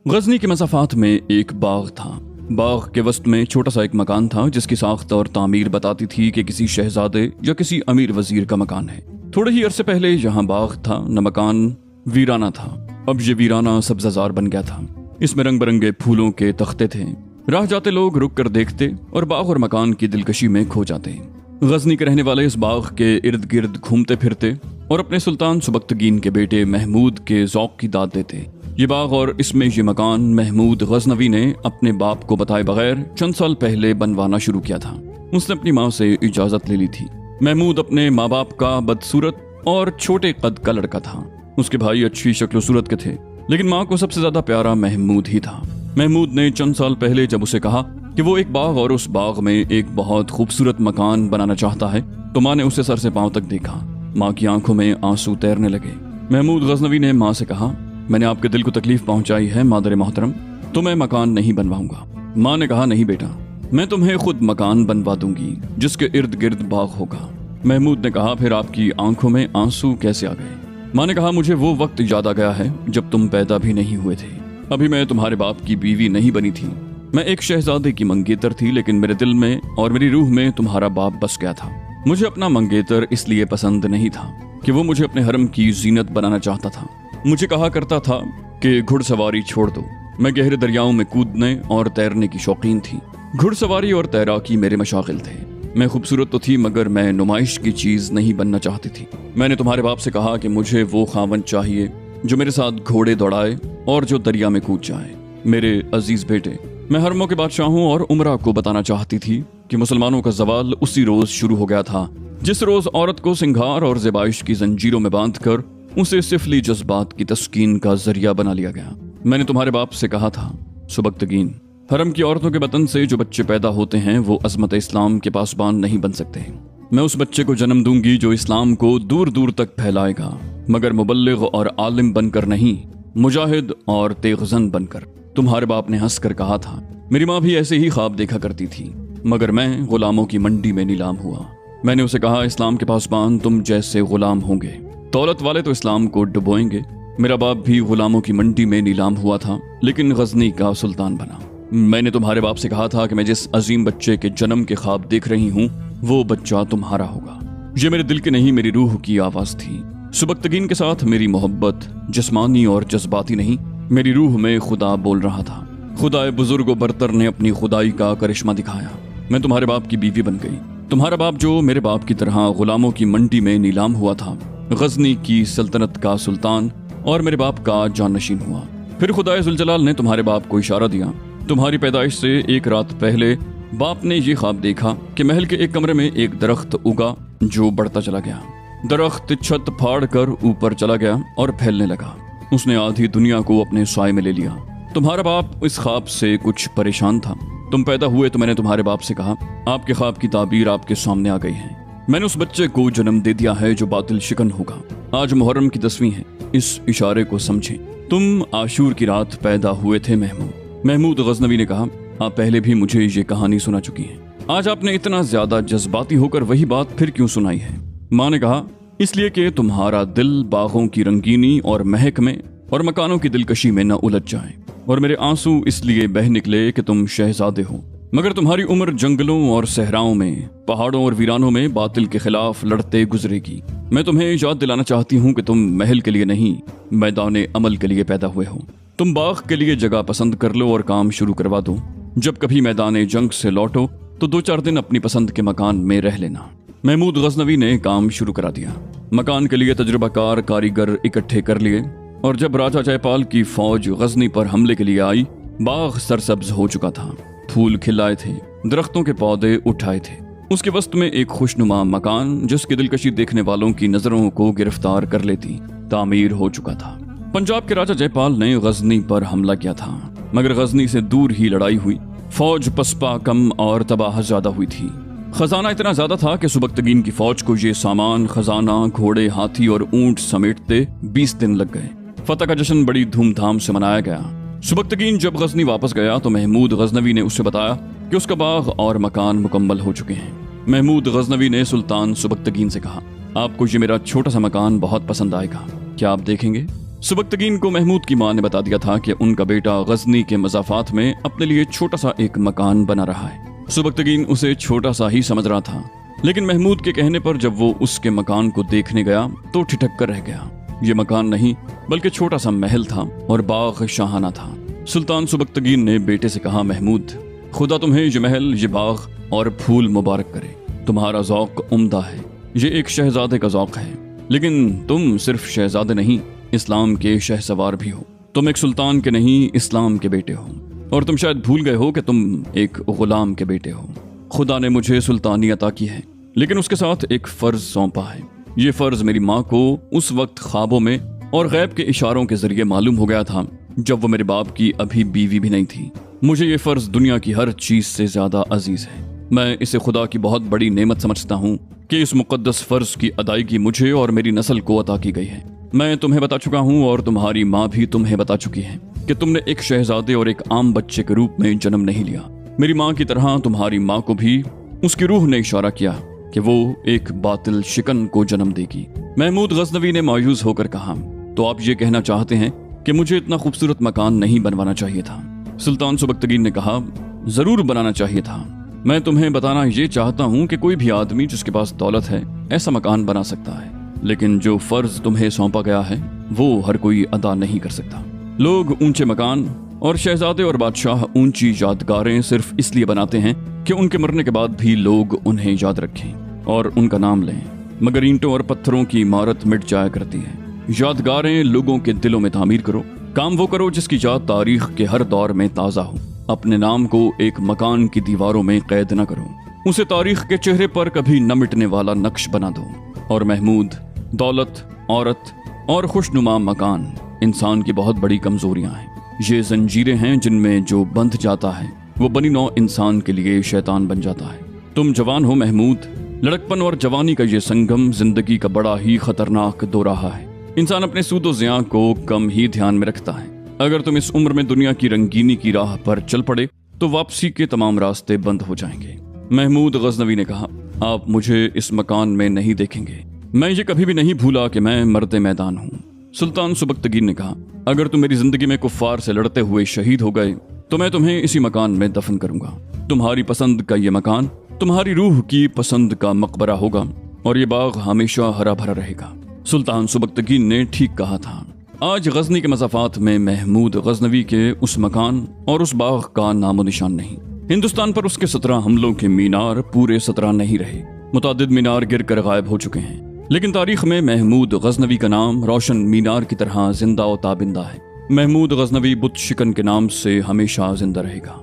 गजनी के मसाफात में एक बाग था। बाग के वस्त में छोटा सा एक मकान था जिसकी साख्त और तामीर बताती थी कि किसी शहजादे या किसी अमीर वजीर का मकान है। थोड़े ही अरसे पहले यहाँ बाग था न मकान वीराना था। अब ये वीराना सब्जाजार बन गया था। इसमें रंग बिरंगे फूलों के तख्ते थे। राह जाते लोग रुक कर देखते और बाग और मकान की दिलकशी में खो जाते। गजनी के रहने वाले इस बाग के इर्द गिर्द घूमते फिरते और अपने सुल्तान सुबक्तगीन के बेटे महमूद के ज़ौक़ की दाद देते। ये बाग और इसमें ये मकान महमूद गजनवी ने अपने बाप को बताए बगैर चंद साल पहले बनवाना शुरू किया था। उसने अपनी माँ से इजाज़त ले ली थी। महमूद अपने माँ बाप का बदसूरत और छोटे कद का लड़का था। उसके भाई अच्छी शक्ल सूरत के थे, लेकिन माँ को सबसे ज्यादा प्यारा महमूद ही था। महमूद ने चंद साल पहले जब उसे कहा कि वो एक बाग और उस बाग में एक बहुत खूबसूरत मकान बनाना चाहता है, तो माँ ने उसे सर से पांव तक देखा। माँ की आंखों में आंसू तैरने लगे। महमूद गजनवी ने माँ से कहा, मैंने आपके दिल को तकलीफ पहुंचाई है मादर मोहतरम, तो मैं मकान नहीं बनवाऊंगा। माँ ने कहा, नहीं बेटा, मैं तुम्हें खुद मकान बनवा दूंगी जिसके इर्द गिर्द बाग होगा। महमूद ने कहा, फिर आपकी आंखों में आंसू कैसे आ गए? माँ ने कहा, मुझे वो वक्त याद आ गया है जब तुम पैदा भी नहीं हुए थे। अभी मैं तुम्हारे बाप की बीवी नहीं बनी थी। मैं एक शहजादे की मंगेतर थी, लेकिन मेरे दिल में और मेरी रूह में तुम्हारा बाप बस गया था। मुझे अपना मंगेतर इसलिए पसंद नहीं था कि वो मुझे अपने हरम की जीनत बनाना चाहता था। मुझे कहा करता था कि घुड़सवारी छोड़ दो। मैं गहरे दरियाओं में कूदने और तैरने की शौकीन थी। घुड़सवारी और तैराकी मेरे मशागिल थे। मैं खूबसूरत तो थी, मगर मैं नुमाइश की चीज नहीं बनना चाहती थी। मैंने तुम्हारे बाप से कहा कि मुझे वो खावन चाहिए जो मेरे साथ घोड़े दौड़ाए और जो दरिया में कूद जाए। मेरे अजीज बेटे, मैं हरमों के बादशाहों और उमरा को बताना चाहती थी कि मुसलमानों का जवाल उसी रोज शुरू हो गया था जिस रोज औरत को सिंगार और ज़ेबाइश की जंजीरों में बांधकर उसे सिफली जज्बात की तस्कीन का जरिया बना लिया गया। मैंने तुम्हारे बाप से कहा था, सुबक्तगीन, हरम की औरतों के बतन से जो बच्चे पैदा होते हैं वो अजमत इस्लाम के पासबान नहीं बन सकते। मैं उस बच्चे को जन्म दूंगी जो इस्लाम को दूर दूर तक फैलाएगा, मगर मुबल्लिग और आलिम बनकर नहीं, मुजाहिद और तेगजन बनकर। तुम्हारे बाप ने हंस कर कहा था, मेरी माँ भी ऐसे ही ख्वाब देखा करती थी, मगर मैं गुलामों की मंडी में नीलाम हुआ। मैंने उसे कहा, इस्लाम के पासबान तुम जैसे गुलाम होंगे, दौलत वाले तो इस्लाम को डुबोएंगे। मेरा बाप भी गुलामों की मंडी में नीलाम हुआ था, लेकिन गजनी का सुल्तान बना। मैंने तुम्हारे बाप से कहा था कि मैं जिस अजीम बच्चे के जन्म के ख्वाब देख रही हूँ वो बच्चा तुम्हारा होगा। ये मेरे दिल की नहीं, मेरी रूह की आवाज थी। सुबक्तगीन के साथ मेरी मोहब्बत जिस्मानी और जज्बाती नहीं, मेरी रूह में खुदा बोल रहा था। खुदाए बुजुर्ग व बरतर ने अपनी खुदाई का करिश्मा दिखाया। मैं तुम्हारे बाप की बीवी बन गई। तुम्हारा बाप जो मेरे बाप की तरह गुलामों की मंडी में नीलाम हुआ था, गजनी की सल्तनत का सुल्तान और मेरे बाप का जाननशीन हुआ। फिर खुदाए जुलजलाल ने तुम्हारे बाप को इशारा दिया। तुम्हारी पैदाइश से एक रात पहले बाप ने ये ख्वाब देखा कि महल के एक कमरे में एक दरख्त उगा जो बढ़ता चला गया। दरख्त छत फाड़ कर ऊपर चला गया और फैलने लगा। उसने आधी दुनिया को अपने साए में ले लिया। तुम्हारा बाप इस ख्वाब से कुछ परेशान था। तुम पैदा हुए तो मैंने तुम्हारे बाप से कहा, आपके ख्वाब की ताबीर आपके सामने आ गई है। मैंने उस बच्चे को जन्म दे दिया है जो बातिल शिकन होगा। आज मुहर्रम की 10वीं है, इस इशारे को समझें। तुम आशूर की रात पैदा हुए थे महमूद गजनवी ने कहा, आप पहले भी मुझे ये कहानी सुना चुकी हैं। आज आपने इतना ज्यादा जज्बाती होकर वही बात फिर क्यों सुनाई है? माँ ने कहा, इसलिए कि तुम्हारा दिल बागों की रंगीनी और महक में और मकानों की दिलकशी में न उलझ जाए, और मेरे आंसू इसलिए बह निकले कि तुम शहजादे हो, मगर तुम्हारी उम्र जंगलों और सहराओं में, पहाड़ों और वीरानों में बातिल के खिलाफ लड़ते गुजरेगी। मैं तुम्हें याद दिलाना चाहती हूँ कि तुम महल के लिए नहीं, मैदान अमल के लिए पैदा हुए हो। तुम बाग के लिए जगह पसंद कर लो और काम शुरू करवा दो। जब कभी मैदान जंग से लौटो तो 2-4 दिन अपनी पसंद के मकान में रह लेना। महमूद गजनवी ने काम शुरू करा दिया। मकान के लिए तजुर्बाकार कारीगर इकट्ठे कर लिए, और जब राजा जयपाल की फौज गजनी पर हमले के लिए आई, बाग सरसब्ज हो चुका था। फूल खिलाए थे, दरख्तों के पौधे उठाए थे। उसके वस्त में एक खुशनुमा मकान जिसकी दिलकशी देखने वालों की नजरों को गिरफ्तार कर लेती, तामीर हो चुका था। पंजाब के राजा जयपाल ने गजनी पर हमला किया था, मगर गजनी से दूर ही लड़ाई हुई। फौज पसपा कम और तबाह ज्यादा हुई थी। खजाना इतना ज्यादा था कि सुबक्तगीन की फौज को ये सामान, खजाना, घोड़े, हाथी और ऊंट समेटते 20 दिन लग गए। फतह का जश्न बड़ी धूमधाम से मनाया गया। सुबक्तगीन जब गजनी वापस गया तो महमूद गजनवी ने उससे बताया कि उसका बाग और मकान मुकम्मल हो चुके हैं। महमूद गजनवी ने सुल्तान सुबक्तगीन से कहा, आपको ये मेरा छोटा सा मकान बहुत पसंद आएगा, क्या आप देखेंगे? सुबक्तगीन को महमूद की मां ने बता दिया था कि उनका बेटा गजनी के मज़ाफात में अपने लिए छोटा सा एक मकान बना रहा है। सुबक्तगीन उसे छोटा सा ही समझ रहा था, लेकिन महमूद के कहने पर जब वो उसके मकान को देखने गया तो ठिठक कर रह गया। ये मकान नहीं बल्कि छोटा सा महल था और बाग शाहाना था। सुल्तान सुबक्तगीन ने बेटे से कहा, महमूद, खुदा तुम्हें ये महल, ये बाग और फूल मुबारक करे। तुम्हारा ज़ौक़ उम्दा है, ये एक शहजादे का ज़ौक़ है, लेकिन तुम सिर्फ शहजादे नहीं, इस्लाम के शहसवार भी हो। तुम एक सुल्तान के नहीं, इस्लाम के बेटे हो, और तुम शायद भूल गए हो कि तुम एक गुलाम के बेटे हो। खुदा ने मुझे सुल्तानी अता की है, लेकिन उसके साथ एक फ़र्ज सौंपा है। ये फ़र्ज मेरी माँ को उस वक्त ख्वाबों में और गैब के इशारों के जरिए मालूम हो गया था जब वो मेरे बाप की अभी बीवी भी नहीं थी। मुझे ये फ़र्ज दुनिया की हर चीज़ से ज़्यादा अजीज़ है। मैं इसे खुदा की बहुत बड़ी नेमत समझता हूँ कि इस मुक़द्दस फ़र्ज की अदायगी मुझे और मेरी नस्ल को अता की गई है। मैं तुम्हें बता चुका हूँ और तुम्हारी माँ भी तुम्हें बता चुकी है कि तुमने एक शहजादे और एक आम बच्चे के रूप में जन्म नहीं लिया। मेरी माँ की तरह तुम्हारी माँ को भी उसकी रूह ने इशारा किया कि वो एक बातिल शिकन को जन्म देगी। महमूद गजनवी ने मायूस होकर कहा, तो आप ये कहना चाहते हैं कि मुझे इतना खूबसूरत मकान नहीं बनवाना चाहिए था? सुल्तान सुबक्तगीन ने कहा, जरूर बनाना चाहिए था। मैं तुम्हें बताना ये चाहता हूँ कि कोई भी आदमी जिसके पास दौलत है ऐसा मकान बना सकता है, लेकिन जो फर्ज तुम्हें सौंपा गया है वो हर कोई अदा नहीं कर सकता। लोग ऊंचे मकान और शहजादे और बादशाह ऊंची यादगारें सिर्फ इसलिए बनाते हैं कि उनके मरने के बाद भी लोग उन्हें याद रखें और उनका नाम लें, मगर ईंटों और पत्थरों की इमारत मिट जाया करती है। यादगारें लोगों के दिलों में तामीर करो। काम वो करो जिसकी याद तारीख के हर दौर में ताज़ा हो। अपने नाम को एक मकान की दीवारों में कैद न करो, उसे तारीख के चेहरे पर कभी न मिटने वाला नक्श बना दो। और महमूद, दौलत, औरत और खुशनुमा मकान इंसान की बहुत बड़ी कमजोरियां हैं। ये जंजीरें हैं जिनमें जो बंध जाता है वो बनी नौ इंसान के लिए शैतान बन जाता है। तुम जवान हो महमूद। लड़कपन और जवानी का ये संगम जिंदगी का बड़ा ही खतरनाक दोराहा है। इंसान अपने सूदो ज़िया को कम ही ध्यान में रखता है। अगर तुम इस उम्र में दुनिया की रंगीनी की राह पर चल पड़े तो वापसी के तमाम रास्ते बंद हो जाएंगे। महमूद गजनवी ने कहा, आप मुझे इस मकान में नहीं देखेंगे। मैं ये कभी भी नहीं भूला कि मैं मर्द मैदान हूँ। सुल्तान सुबक्तगीन ने कहा, अगर तुम मेरी जिंदगी में कुफ्फार से लड़ते हुए शहीद हो गए तो मैं तुम्हें इसी मकान में दफन करूंगा। तुम्हारी पसंद का ये मकान तुम्हारी रूह की पसंद का मकबरा होगा और ये बाग हमेशा हरा भरा रहेगा। सुल्तान सुबक्तगीन ने ठीक कहा था। आज गजनी के मज़ाफात में महमूद गजनवी के उस मकान और उस बाग का नामो निशान नहीं। हिंदुस्तान पर उसके 17 हमलों के मीनार पूरे 17 नहीं रहे। मुतादिद मीनार गिर कर गायब हो चुके हैं, लेकिन तारीख में महमूद गजनवी का नाम रोशन मीनार की तरह जिंदा और ताबिंदा है। महमूद गजनवी बुत शिकन के नाम से हमेशा जिंदा रहेगा।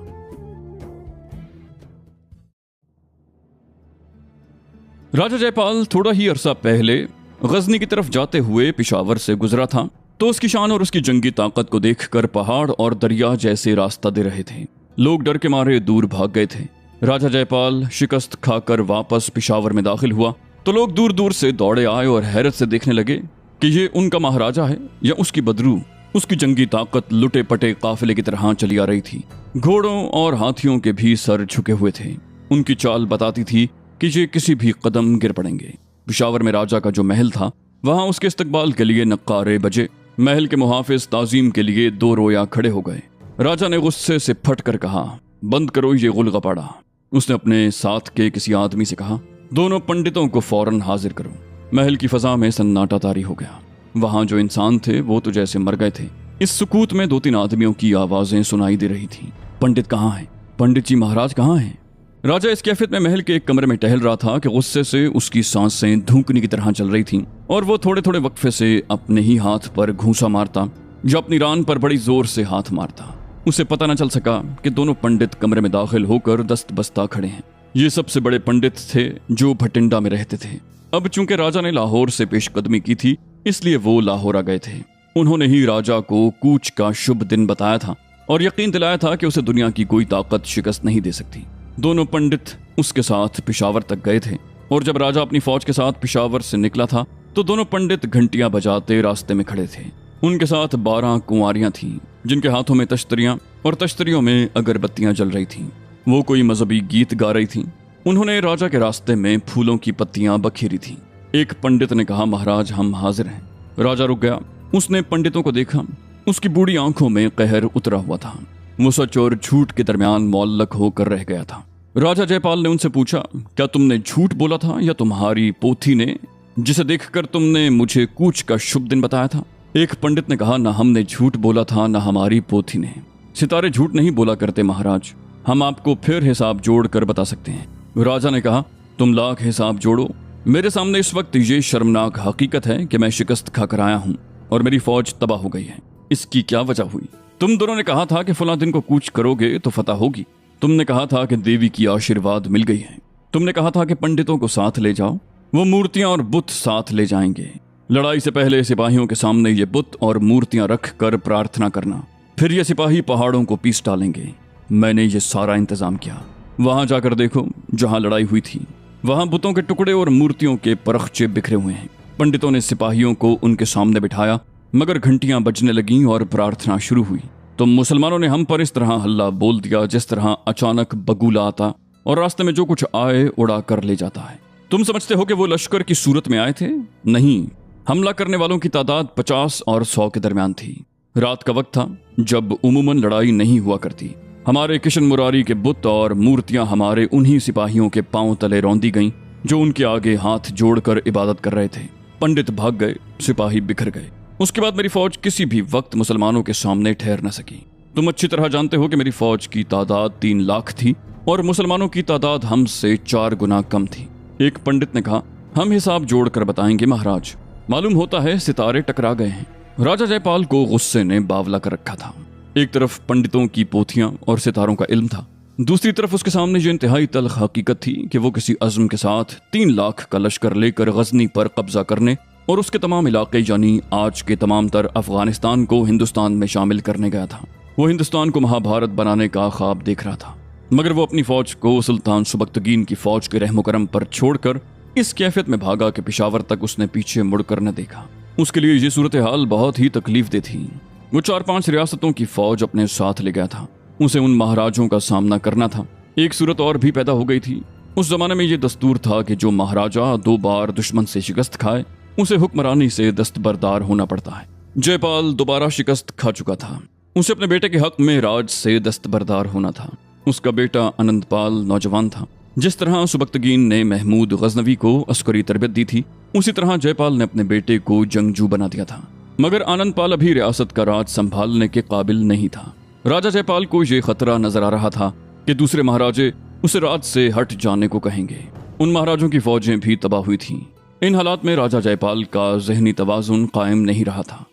राजा जयपाल थोड़ा ही अरसा पहले गजनी की तरफ जाते हुए पिशावर से गुजरा था तो उसकी शान और उसकी जंगी ताकत को देखकर पहाड़ और दरिया जैसे रास्ता दे रहे थे। लोग डर के मारे दूर भाग गए थे। राजा जयपाल शिकस्त खाकर वापस पिशावर में दाखिल हुआ तो लोग दूर दूर से दौड़े आए और हैरत से देखने लगे कि ये उनका महाराजा है या उसकी बदरू। उसकी जंगी ताकत लुटे पटे काफिले की तरह चली आ रही थी। घोड़ों और हाथियों के भी सर झुके हुए थे। उनकी चाल बताती थी कि ये किसी भी कदम गिर पड़ेंगे। पिशावर में राजा का जो महल था वहां उसके इस्तकबाल के लिए नक्कारे बजे। महल के मुहाफिज ताजीम के लिए 2 रोया खड़े हो गए। राजा ने गुस्से से फट कर कहा, बंद करो ये गुलगपाड़ा। उसने अपने साथ के किसी आदमी से कहा, दोनों पंडितों को फौरन हाजिर करो। महल की फजा में सन्नाटा तारी हो गया। वहां जो इंसान थे वो तो जैसे मर गए थे। इस सुकूत में 2-3 आदमियों की आवाजें सुनाई दे रही थी। पंडित कहाँ हैं? पंडित जी महाराज कहाँ हैं? राजा इस कैफियत में महल के एक कमरे में टहल रहा था कि गुस्से से उसकी सांसें धूकनी की तरह चल रही थीं और वो थोड़े थोड़े वक्फे से अपने ही हाथ पर घूंसा मारता या अपनी रान पर बड़ी जोर से हाथ मारता। उसे पता न चल सका कि दोनों पंडित कमरे में दाखिल होकर दस्त बस्ता खड़े हैं। ये सबसे बड़े पंडित थे जो भटिंडा में रहते थे। अब चूंकि राजा ने लाहौर से पेशकदमी की थी इसलिए वो लाहौर आ गए थे। उन्होंने ही राजा को कूच का शुभ दिन बताया था और यकीन दिलाया था कि उसे दुनिया की कोई ताकत शिकस्त नहीं दे सकती। दोनों पंडित उसके साथ पिशावर तक गए थे और जब राजा अपनी फौज के साथ पिशावर से निकला था तो दोनों पंडित घंटियां बजाते रास्ते में खड़े थे। उनके साथ 12 कुंवारियां थीं जिनके हाथों में तश्तरियां और तश्तरियों में अगरबत्तियां जल रही थीं। वो कोई मजहबी गीत गा रही थीं। उन्होंने राजा के रास्ते में फूलों की पत्तियां बखेरी थीं। एक पंडित ने कहा, महाराज हम हाजिर हैं। राजा रुक गया اس نے पंडितों को देखा। उसकी बूढ़ी आंखों में कहर उतरा हुआ था। वो सच और झूठ के दरमियान मौल्लक होकर रह गया था। राजा जयपाल ने उनसे पूछा, क्या तुमने झूठ बोला था या तुम्हारी पोथी ने, जिसे देखकर तुमने मुझे कूच का शुभ दिन बताया था? एक पंडित ने कहा, ना हमने झूठ बोला था ना हमारी पोथी ने। सितारे झूठ नहीं बोला करते महाराज, हम आपको फिर हिसाब जोड़ कर बता सकते हैं। राजा ने कहा, तुम लाख हिसाब जोड़ो, मेरे सामने इस वक्त ये शर्मनाक हकीकत है कि मैं शिकस्त खाकर आया हूँ और मेरी फौज तबाह हो गई है। इसकी क्या वजह हुई? तुम दोनों ने कहा था कि फला दिन को कूच करोगे तो फतह होगी। तुमने कहा था कि देवी की आशीर्वाद मिल गई है। तुमने कहा था कि पंडितों को साथ ले जाओ, वो मूर्तियां और बुत साथ ले जाएंगे। लड़ाई से पहले सिपाहियों के सामने ये बुत और मूर्तियां रख कर प्रार्थना करना, फिर ये सिपाही पहाड़ों को पीस डालेंगे। मैंने ये सारा इंतजाम किया। वहां जाकर देखो जहां लड़ाई हुई थी, वहां बुतों के टुकड़े और मूर्तियों के परखचे बिखरे हुए हैं। पंडितों ने सिपाहियों को उनके सामने बिठाया, मगर घंटियां बजने लगीं और प्रार्थना शुरू हुई तो मुसलमानों ने हम पर इस तरह हल्ला बोल दिया जिस तरह अचानक बगुला आता और रास्ते में जो कुछ आए उड़ा कर ले जाता है। तुम समझते हो कि वो लश्कर की सूरत में आए थे? नहीं, हमला करने वालों की तादाद 50 और 100 के दरमियान थी। रात का वक्त था जब उमूमन लड़ाई नहीं हुआ करती। हमारे किशन मुरारी के बुत और मूर्तियां हमारे उन्हीं सिपाहियों के पांव तले रौंदी गईं जो उनके आगे हाथ जोड़कर इबादत कर रहे थे। पंडित भाग गए, सिपाही बिखर गए। उसके बाद मेरी फौज किसी भी वक्त मुसलमानों के सामने ठहर न सकी। तुम अच्छी तरह जानते हो कि मेरी फौज की तादाद 3 लाख थी और मुसलमानों की तादाद हमसे 4 गुना कम थी। एक पंडित ने कहा, हम हिसाब जोड़कर बताएंगे महाराज। मालूम होता है सितारे टकरा गए हैं। राजा जयपाल को गुस्से ने बावला कर रखा था। एक तरफ पंडितों की पोथियां और सितारों का इल्म था, दूसरी तरफ उसके सामने जो इंतहाई तल्ख हकीकत थी कि वो किसी अज़्म के साथ 3 लाख का लश्कर लेकर गजनी पर कब्जा करने और उसके तमाम इलाके यानी आज के तमाम तर अफगानिस्तान को हिंदुस्तान में शामिल करने गया था। वो हिंदुस्तान को महाभारत बनाने का ख्वाब देख रहा था, मगर वो अपनी फौज को सुल्तान सुबक्तगीन की फौज के रहमो करम पर छोड़कर इस कैफियत में भागा कि पिशावर तक उसने पीछे मुड़कर न देखा। उसके लिए ये सूरत हाल बहुत ही तकलीफ दे थी। वो 4-5 रियासतों की फौज अपने साथ ले गया था। उसे उन महाराजों का सामना करना था। एक सूरत और भी पैदा हो गई थी। उस जमाने में ये दस्तूर था कि जो महाराजा 2 बार दुश्मन से शिकस्त खाए उसे हुक्मरानी से दस्तबरदार होना पड़ता है। जयपाल दोबारा शिकस्त खा चुका था। उसे अपने बेटे के हक में राज से दस्तबरदार होना था। उसका बेटा अनंतपाल नौजवान था। जिस तरह सुबक्तगीन ने महमूद गजनवी को अस्करी तरबियत दी थी, उसी तरह जयपाल ने अपने बेटे को जंगजू बना दिया था। मगर आनंदपाल अभी रियासत का राज संभालने के काबिल नहीं था। राजा जयपाल को यह खतरा नजर आ रहा था कि दूसरे महाराजे उसे राज से हट जाने को कहेंगे। उन महाराजों की फौजें भी तबाह हुई थीं। इन हालात में राजा जयपाल का ज़हनी तवाज़ुन कायम नहीं रहा था।